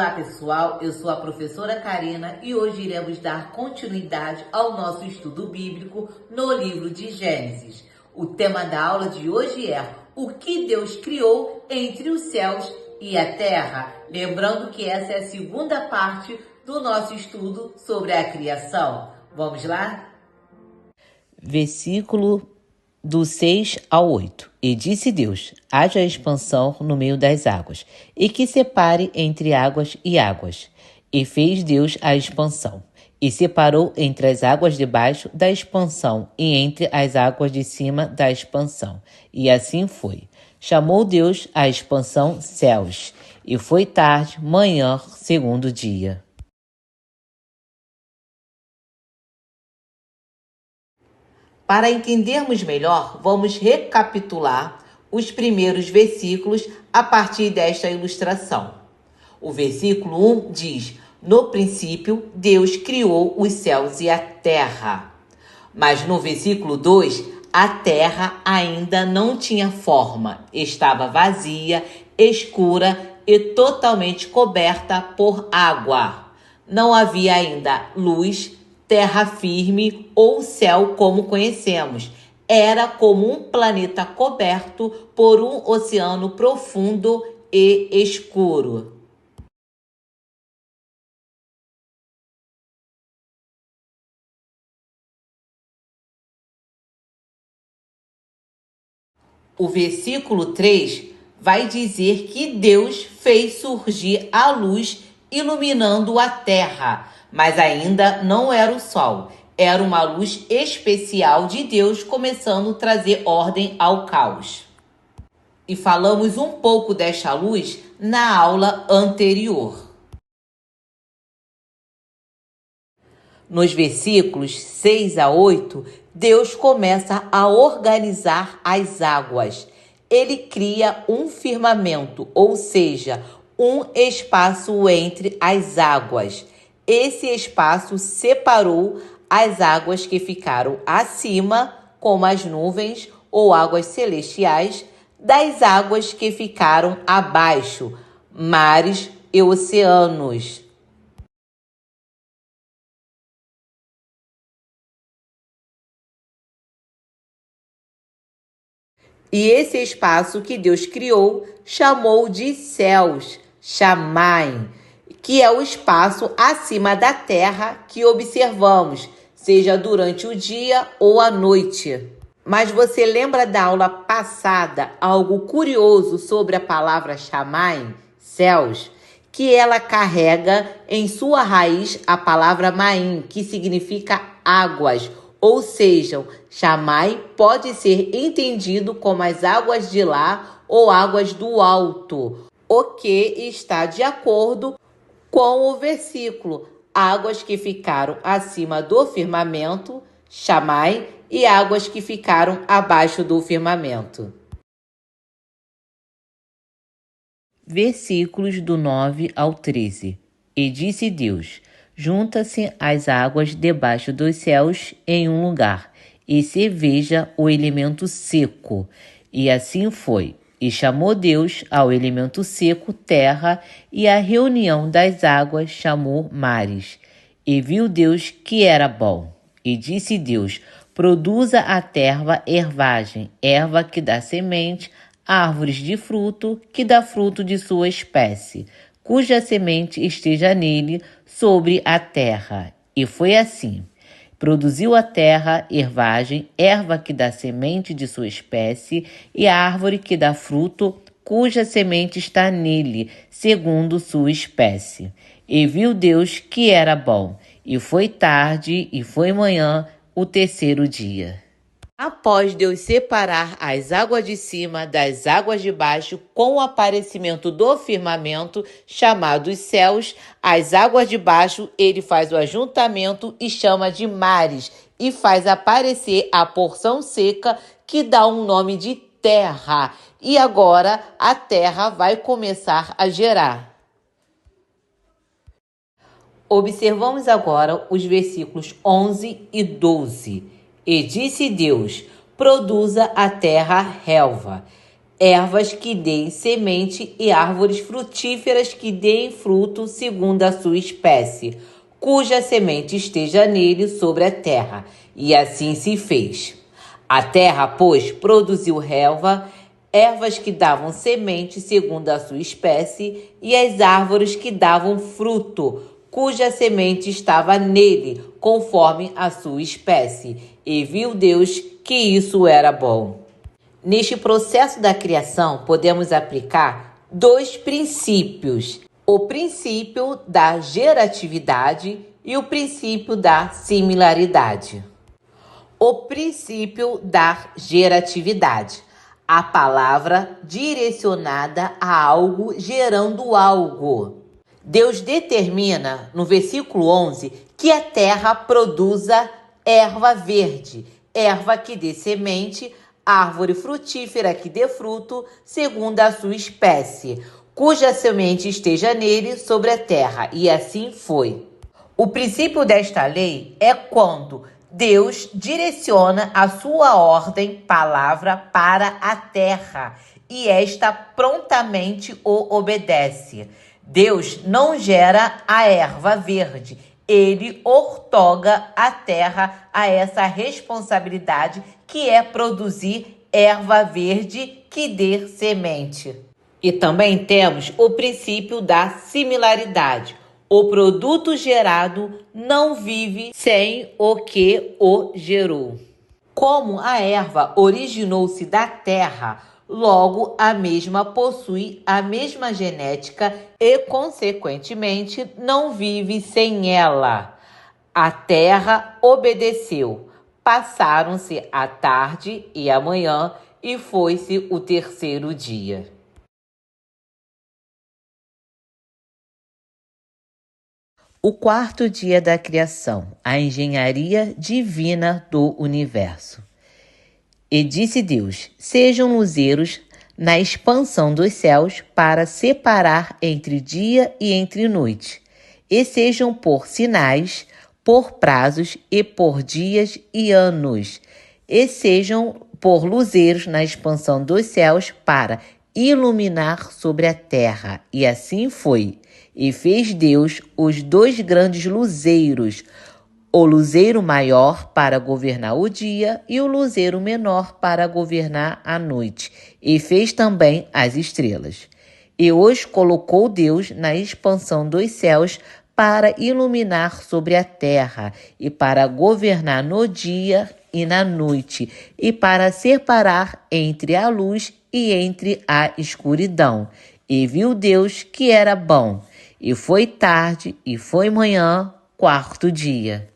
Olá pessoal, eu sou a professora Karina e hoje iremos dar continuidade ao nosso estudo bíblico no livro de Gênesis. O tema da aula de hoje é o que Deus criou entre os céus e a terra. Lembrando que essa é a segunda parte do nosso estudo sobre a criação. Vamos lá? Versículo do 6 ao 8. E disse Deus, haja expansão no meio das águas, e que separe entre águas e águas. E fez Deus a expansão, e separou entre as águas de baixo da expansão e entre as águas de cima da expansão. E assim foi. Chamou Deus a expansão céus, e foi tarde, manhã, segundo dia. Para entendermos melhor, vamos recapitular os primeiros versículos a partir desta ilustração. O versículo 1 diz: no princípio, Deus criou os céus e a terra. Mas no versículo 2, a terra ainda não tinha forma, estava vazia, escura e totalmente coberta por água. Não havia ainda luz, terra firme ou céu como conhecemos. Era como um planeta coberto por um oceano profundo e escuro. O versículo 3 vai dizer que Deus fez surgir a luz iluminando a terra, mas ainda não era o sol. Era uma luz especial de Deus começando a trazer ordem ao caos. E falamos um pouco desta luz na aula anterior. Nos versículos 6 a 8, Deus começa a organizar as águas. Ele cria um firmamento, ou seja, um espaço entre as águas. Esse espaço separou as águas que ficaram acima, como as nuvens ou águas celestiais, das águas que ficaram abaixo, mares e oceanos. E esse espaço que Deus criou chamou de céus, Shammai, que é o espaço acima da terra que observamos, seja durante o dia ou a noite. Mas você lembra da aula passada algo curioso sobre a palavra Shammai, céus? Que ela carrega em sua raiz a palavra Maim, que significa águas. Ou seja, Shammai pode ser entendido como as águas de lá ou águas do alto, o que está de acordo com o versículo. Águas que ficaram acima do firmamento, Shammai, e águas que ficaram abaixo do firmamento. Versículos do 9 ao 13. E disse Deus: junta-se as águas debaixo dos céus em um lugar, e se veja o elemento seco. E assim foi. E chamou Deus ao elemento seco terra, e a reunião das águas chamou mares. E viu Deus que era bom. E disse Deus: produza a terra ervagem, erva que dá semente, árvores de fruto, que dá fruto de sua espécie, cuja semente esteja nele sobre a terra. E foi assim. Produziu a terra ervagem, erva que dá semente de sua espécie, e a árvore que dá fruto, cuja semente está nele, segundo sua espécie. E viu Deus que era bom, e foi tarde, e foi manhã, o terceiro dia. Após Deus separar as águas de cima das águas de baixo, com o aparecimento do firmamento, chamado os céus, as águas de baixo, ele faz o ajuntamento e chama de mares, e faz aparecer a porção seca, que dá um nome de terra. E agora a terra vai começar a gerar. Observamos agora os versículos 11 e 12. E disse Deus: produza a terra relva, ervas que deem semente e árvores frutíferas que deem fruto segundo a sua espécie, cuja semente esteja nele sobre a terra. E assim se fez. A terra, pois, produziu relva, ervas que davam semente segundo a sua espécie, e as árvores que davam fruto, cuja semente estava nele, conforme a sua espécie. E viu Deus que isso era bom. Neste processo da criação, podemos aplicar dois princípios: o princípio da geratividade e o princípio da similaridade. O princípio da geratividade. A palavra direcionada a algo gerando algo. Deus determina, no versículo 11, que a terra produza erva verde, erva que dê semente, árvore frutífera que dê fruto, segundo a sua espécie, cuja semente esteja nele sobre a terra. E assim foi. O princípio desta lei é quando Deus direciona a sua ordem, palavra, para a terra, e esta prontamente o obedece. Deus não gera a erva verde, ele outorga à terra a essa responsabilidade que é produzir erva verde que dê semente. E também temos o princípio da similaridade. O produto gerado não vive sem o que o gerou. Como a erva originou-se da terra, logo a mesma possui a mesma genética e, consequentemente, não vive sem ela. A terra obedeceu. Passaram-se a tarde e a manhã e foi-se o terceiro dia. O quarto dia da criação, a engenharia divina do universo. E disse Deus: sejam luzeiros na expansão dos céus para separar entre dia e entre noite, e sejam por sinais, por prazos e por dias e anos, e sejam por luzeiros na expansão dos céus para iluminar sobre a terra. E assim foi. E fez Deus os dois grandes luzeiros, o luzeiro maior para governar o dia e o luzeiro menor para governar a noite. E fez também as estrelas. E os colocou Deus na expansão dos céus para iluminar sobre a terra, e para governar no dia e na noite, e para separar entre a luz e entre a escuridão. E viu Deus que era bom. E foi tarde, e foi manhã, quarto dia.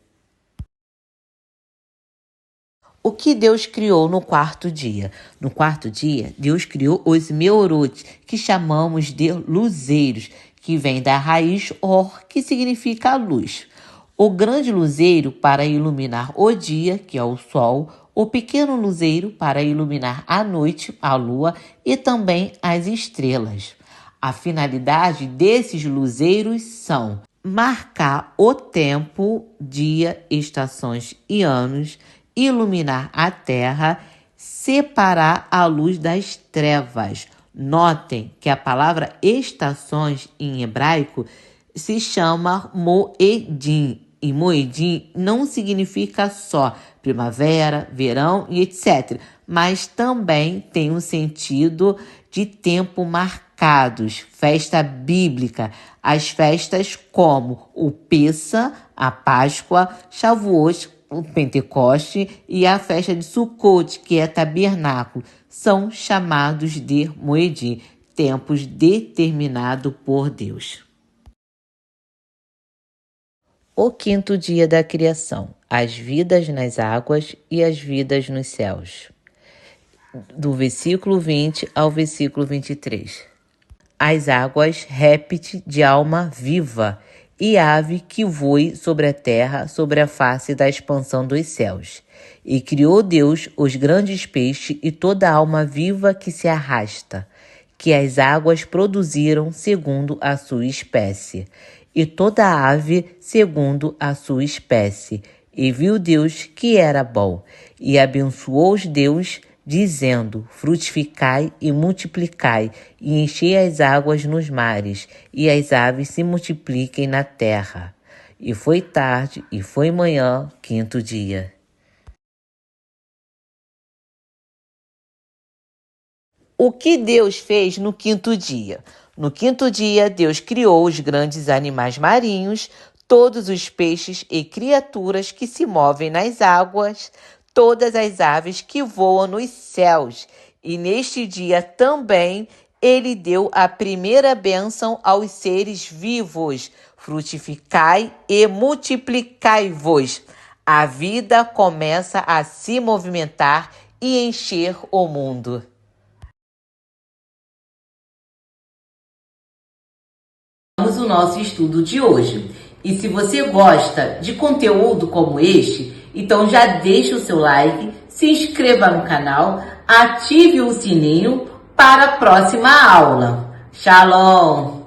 O que Deus criou no quarto dia? No quarto dia, Deus criou os meorotes, que chamamos de luzeiros, que vem da raiz or, que significa luz. O grande luzeiro para iluminar o dia, que é o sol, o pequeno luzeiro para iluminar a noite, a lua, e também as estrelas. A finalidade desses luzeiros são marcar o tempo, dia, estações e anos, iluminar a terra, separar a luz das trevas. Notem que a palavra estações em hebraico se chama moedim, e moedim não significa só primavera, verão e etc., mas também tem um sentido de tempo marcados, festa bíblica, as festas como o Pêssah, a Páscoa, Shavuot, o Pentecoste e a festa de Sukkot, que é tabernáculo, são chamados de moedim, tempos determinados por Deus. O quinto dia da criação, as vidas nas águas e as vidas nos céus. Do versículo 20 ao versículo 23. As águas, réptil de alma viva, e ave que voe sobre a terra, sobre a face da expansão dos céus. E criou Deus os grandes peixes e toda alma viva que se arrasta, que as águas produziram segundo a sua espécie, e toda ave segundo a sua espécie. E viu Deus que era bom, e abençoou-os Deus, dizendo: frutificai e multiplicai, e enchei as águas nos mares, e as aves se multipliquem na terra. E foi tarde, e foi manhã, quinto dia. O que Deus fez no quinto dia? No quinto dia, Deus criou os grandes animais marinhos, todos os peixes e criaturas que se movem nas águas, todas as aves que voam nos céus. E neste dia também ele deu a primeira bênção aos seres vivos: frutificai e multiplicai-vos. A vida começa a se movimentar e encher o mundo. O nosso estudo de hoje. E se você gosta de conteúdo como este, então já deixa o seu like, se inscreva no canal, ative o sininho para a próxima aula. Shalom!